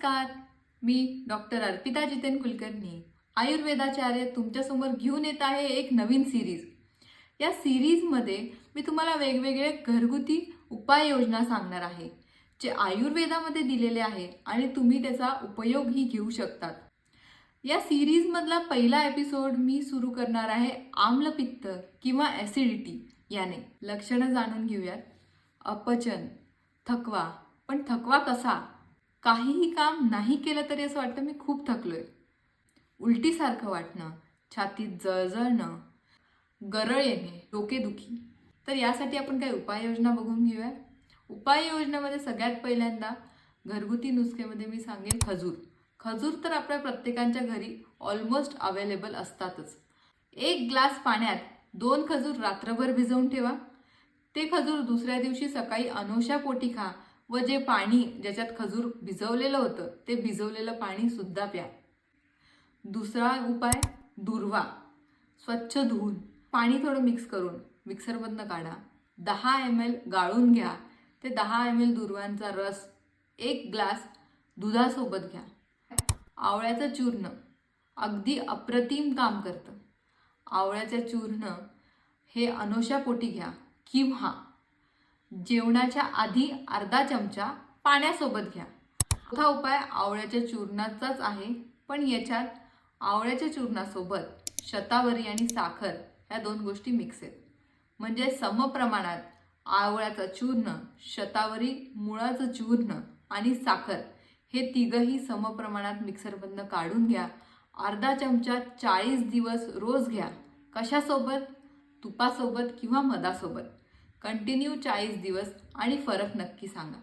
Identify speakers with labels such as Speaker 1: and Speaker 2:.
Speaker 1: नमस्कार, मी डॉक्टर अर्पिता जितेन कुलकर्णी आयुर्वेदाचार्य तुमच्यासमोर घेऊन येत आहे एक नवीन सिरीज। या सिरीजमध्ये मी तुम्हाला वेगवेगळे घरगुती उपाययोजना सांगणार आहे जे आयुर्वेदामध्ये दिलेले आहे आणि तुम्ही त्याचा उपयोगही घेऊ शकतात। या सिरीजमधला पहिला एपिसोड मी सुरू करणार आहे आम्लपित्त किंवा ॲसिडिटी याने। लक्षणं जाणून घेऊयात। अपचन, थकवा, पण थकवा कसा? काहीही काम नाही केलं तरी असं वाटतं मी खूप थकलोय। उलटीसारखं वाटणं, छातीत जळजळणं, गरळ येणे, डोकेदुखी। तर यासाठी आपण काही उपाययोजना बघून घेऊया। उपाययोजनेमध्ये सगळ्यात पहिल्यांदा घरगुती नुस्खेमध्ये मी सांगेन खजूर। खजूर तर आपल्या प्रत्येकाच्या घरी ऑलमोस्ट अवेलेबल असतातच। 1 ग्लास पाण्यात 2 खजूर रात्रभर भिजवून ठेवा। ते खजूर दुसऱ्या दिवशी सकाळी अनोशापोटी खा व जे पाणी ज्याच्यात खजूर भिजवलेलं होतं ते भिजवलेलं पाणी सुद्धा प्या। दुसरा उपाय दूर्वा। स्वच्छ धुवून पाणी थोडं मिक्स करून मिक्सरमधनं काढा। 10 ml गाळून घ्या। ते 10 ml दूर्वांचा रस 1 ग्लास दुधासोबत घ्या। आवळ्याचं चूर्ण अगदी अप्रतिम काम करतं। आवळ्याचे चूर्ण हे अनोशापोटी घ्या किंवा जेवणाच्या आधी अर्धा चमचा पाण्यासोबत घ्या। चौथा उपाय आवळ्याच्या चूर्णाचाच आहे, पण याच्यात आवळ्याच्या चूर्णासोबत शतावरी आणि साखर या 2 गोष्टी मिक्स आहेत। म्हणजे समप्रमाणात आवळ्याचं चूर्ण, शतावरी, मुळाचं चूर्ण आणि साखर हे तिघही समप्रमाणात मिक्सरमधनं काढून घ्या। अर्धा चमचा 40 दिवस रोज घ्या। कशासोबत? तुपासोबत किंवा मधासोबत। कंटिन्यू 40 दिवस आणि फरक नक्की सांगा।